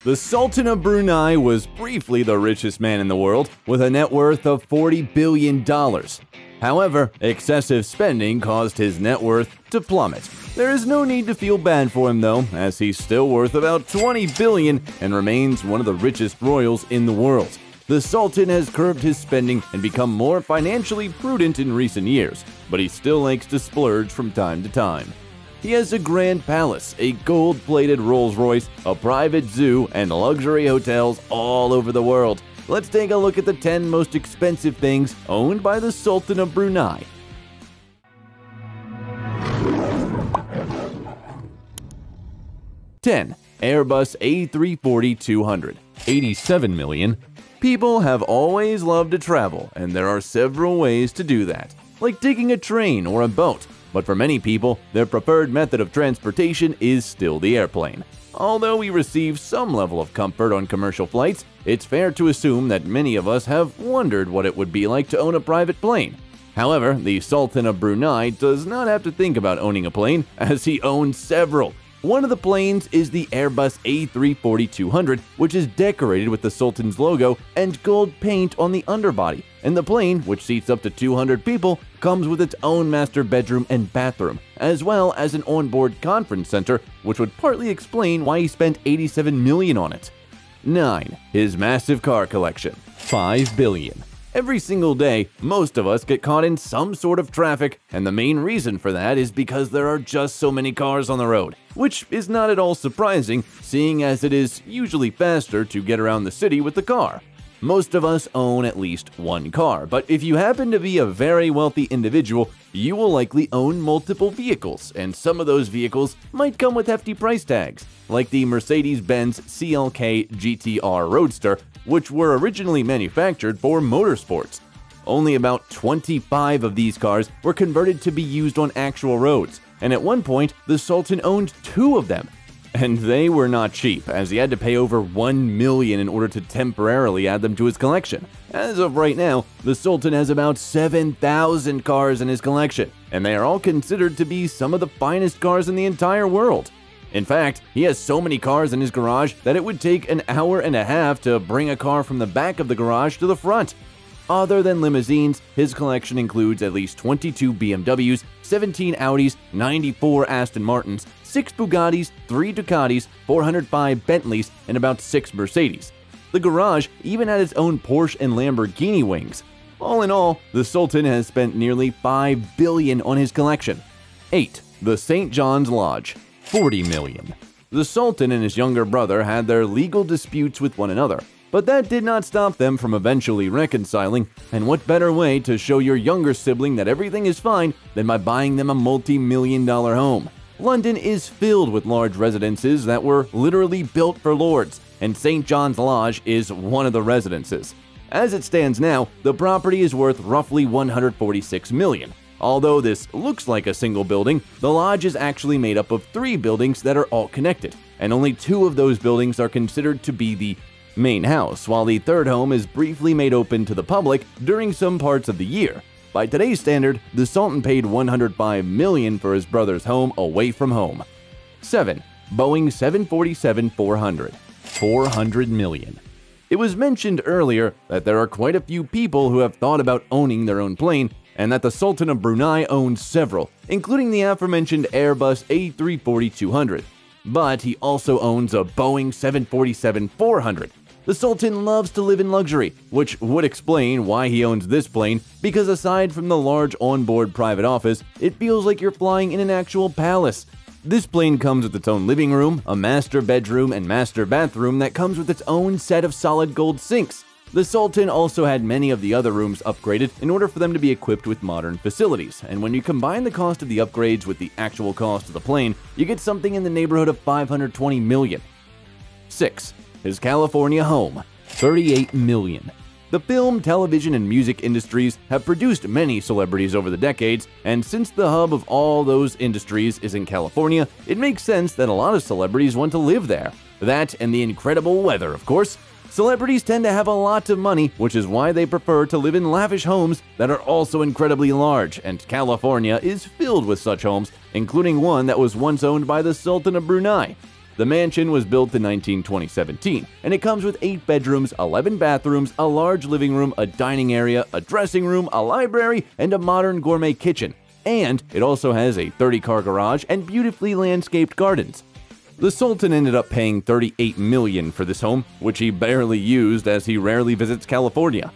The Sultan of Brunei was briefly the richest man in the world, with a net worth of $40 billion. However, excessive spending caused his net worth to plummet. There is no need to feel bad for him though, as he's still worth about $20 billion and remains one of the richest royals in the world. The Sultan has curbed his spending and become more financially prudent in recent years, but he still likes to splurge from time to time. He has a grand palace, a gold-plated Rolls-Royce, a private zoo, and luxury hotels all over the world. Let's take a look at the 10 most expensive things owned by the Sultan of Brunei. 10. Airbus A340-200, $87 million. People have always loved to travel, and there are several ways to do that, like taking a train or a boat. But for many people, their preferred method of transportation is still the airplane. Although we receive some level of comfort on commercial flights, it's fair to assume that many of us have wondered what it would be like to own a private plane. However, the Sultan of Brunei does not have to think about owning a plane, as he owns several. One of the planes is the Airbus A340-200, which is decorated with the Sultan's logo and gold paint on the underbody, and the plane, which seats up to 200 people, comes with its own master bedroom and bathroom, as well as an onboard conference center, which would partly explain why he spent $87 million on it. 9. His massive car collection, $5 billion. Every single day, most of us get caught in some sort of traffic, and the main reason for that is because there are just so many cars on the road, which is not at all surprising, seeing as it is usually faster to get around the city with the car. Most of us own at least one car, but if you happen to be a very wealthy individual, you will likely own multiple vehicles, and some of those vehicles might come with hefty price tags, like the Mercedes-Benz CLK GTR Roadster, which were originally manufactured for motorsports. Only about 25 of these cars were converted to be used on actual roads, and at one point, the Sultan owned 2 of them. And they were not cheap, as he had to pay over $1 million in order to temporarily add them to his collection. As of right now, the Sultan has about 7,000 cars in his collection, and they are all considered to be some of the finest cars in the entire world. In fact, he has so many cars in his garage that it would take an hour and a half to bring a car from the back of the garage to the front. Other than limousines, his collection includes at least 22 BMWs, 17 Audis, 94 Aston Martins, 6 Bugattis, 3 Ducatis, 405 Bentleys, and about 6 Mercedes. The garage even had its own Porsche and Lamborghini wings. All in all, the Sultan has spent nearly $5 billion on his collection. 8. The St. John's Lodge, $40 million. The Sultan and his younger brother had their legal disputes with one another, but that did not stop them from eventually reconciling, and what better way to show your younger sibling that everything is fine than by buying them a multi-million-dollar home. London is filled with large residences that were literally built for lords, and St. John's Lodge is one of the residences. As it stands now, the property is worth roughly $146 million. Although this looks like a single building, the lodge is actually made up of 3 buildings that are all connected, and only 2 of those buildings are considered to be the main house, while the third home is briefly made open to the public during some parts of the year. By today's standard, the Sultan paid $105 million for his brother's home away from home. 7. Boeing 747-400, $400 million. It was mentioned earlier that there are quite a few people who have thought about owning their own plane, and that the Sultan of Brunei owns several, including the aforementioned Airbus A340-200. But he also owns a Boeing 747-400. The Sultan loves to live in luxury, which would explain why he owns this plane, because aside from the large onboard private office, it feels like you're flying in an actual palace. This plane comes with its own living room, a master bedroom, and master bathroom that comes with its own set of solid gold sinks. The Sultan also had many of the other rooms upgraded in order for them to be equipped with modern facilities, and when you combine the cost of the upgrades with the actual cost of the plane, you get something in the neighborhood of $520 million. 6. His California home, $38 million. The film, television, and music industries have produced many celebrities over the decades, and since the hub of all those industries is in California, it makes sense that a lot of celebrities want to live there. That and the incredible weather, of course. Celebrities tend to have a lot of money, which is why they prefer to live in lavish homes that are also incredibly large, and California is filled with such homes, including one that was once owned by the Sultan of Brunei. The mansion was built in 2017, and it comes with 8 bedrooms, 11 bathrooms, a large living room, a dining area, a dressing room, a library, and a modern gourmet kitchen. And it also has a 30-car garage and beautifully landscaped gardens. The Sultan ended up paying $38 million for this home, which he barely used as he rarely visits California.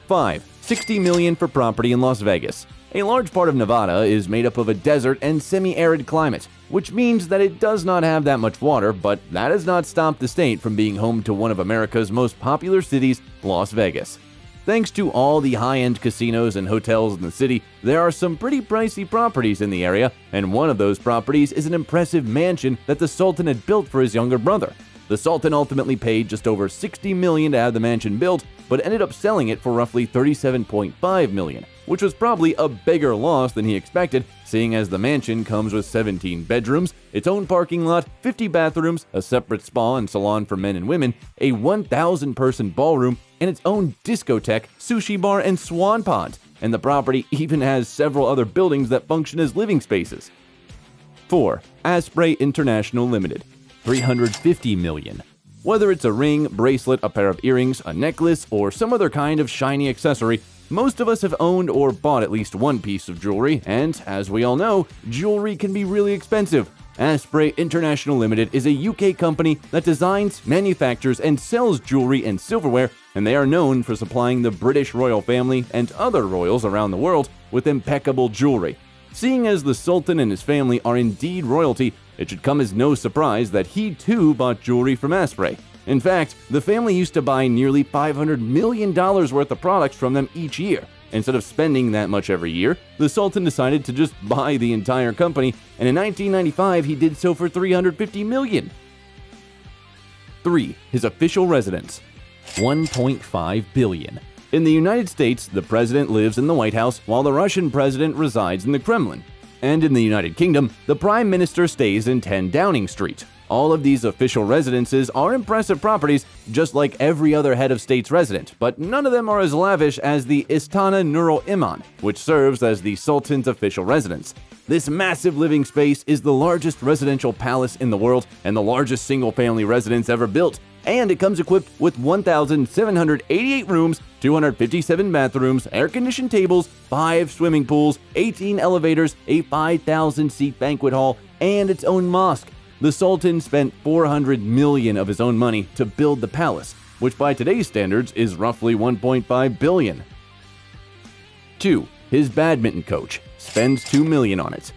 5. $60 million for property in Las Vegas. A large part of Nevada is made up of a desert and semi-arid climate, which means that it does not have that much water, but that has not stopped the state from being home to one of America's most popular cities, Las Vegas. Thanks to all the high-end casinos and hotels in the city, there are some pretty pricey properties in the area, and one of those properties is an impressive mansion that the Sultan had built for his younger brother. The Sultan ultimately paid just over $60 million to have the mansion built, but ended up selling it for roughly $37.5 million, which was probably a bigger loss than he expected, seeing as the mansion comes with 17 bedrooms, its own parking lot, 50 bathrooms, a separate spa and salon for men and women, a 1,000-person ballroom, and its own discotheque, sushi bar, and swan pond. And the property even has several other buildings that function as living spaces. 4. Asprey International Limited. $350 million. Whether it's a ring, bracelet, a pair of earrings, a necklace, or some other kind of shiny accessory, most of us have owned or bought at least one piece of jewelry, and as we all know, jewelry can be really expensive. Asprey International Limited is a UK company that designs, manufactures, and sells jewelry and silverware, and they are known for supplying the British royal family and other royals around the world with impeccable jewelry. Seeing as the Sultan and his family are indeed royalty, it should come as no surprise that he too bought jewelry from Asprey. In fact, the family used to buy nearly $500 million worth of products from them each year. Instead of spending that much every year, the Sultan decided to just buy the entire company, and in 1995 he did so for $350 million. 3. His official residence. $1.5 billion. In the United States, the president lives in the White House while the Russian president resides in the Kremlin. And in the United Kingdom, the Prime Minister stays in 10 Downing Street. All of these official residences are impressive properties, just like every other head of state's resident, but none of them are as lavish as the Istana Nurul Iman, which serves as the Sultan's official residence. This massive living space is the largest residential palace in the world and the largest single-family residence ever built, and it comes equipped with 1,788 rooms, 257 bathrooms, air-conditioned tables, 5 swimming pools, 18 elevators, a 5,000-seat banquet hall, and its own mosque. The Sultan spent $400 million of his own money to build the palace, which by today's standards is roughly $1.5 billion. 2. His badminton coach spends $2 million on it.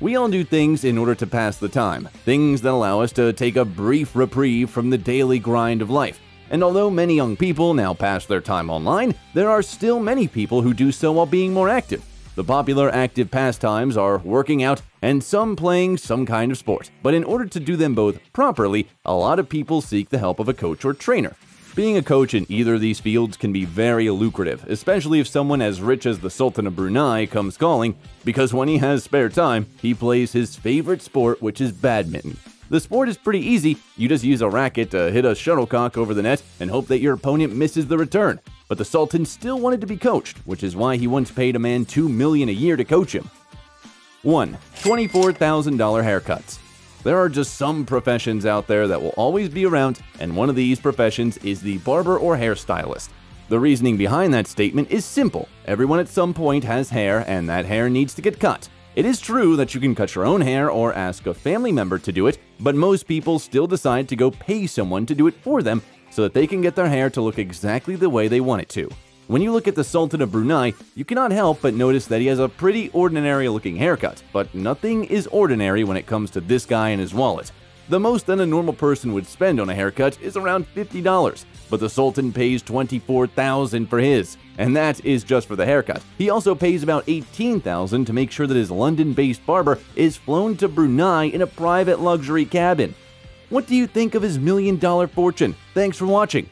We all do things in order to pass the time, things that allow us to take a brief reprieve from the daily grind of life. And although many young people now pass their time online, there are still many people who do so while being more active. The popular active pastimes are working out and some playing some kind of sport. But in order to do them both properly, a lot of people seek the help of a coach or trainer. Being a coach in either of these fields can be very lucrative, especially if someone as rich as the Sultan of Brunei comes calling, because when he has spare time, he plays his favorite sport, which is badminton. The sport is pretty easy. You just use a racket to hit a shuttlecock over the net and hope that your opponent misses the return. But the Sultan still wanted to be coached, which is why he once paid a man $2 million a year to coach him. 1. $24,000 haircuts. There are just some professions out there that will always be around, and one of these professions is the barber or hairstylist. The reasoning behind that statement is simple. Everyone at some point has hair, and that hair needs to get cut. It is true that you can cut your own hair or ask a family member to do it, but most people still decide to go pay someone to do it for them so that they can get their hair to look exactly the way they want it to. When you look at the Sultan of Brunei, you cannot help but notice that he has a pretty ordinary-looking haircut, but nothing is ordinary when it comes to this guy and his wallet. The most that a normal person would spend on a haircut is around $50, but the Sultan pays $24,000 for his, and that is just for the haircut. He also pays about $18,000 to make sure that his London-based barber is flown to Brunei in a private luxury cabin. What do you think of his $1 million fortune? Thanks for watching.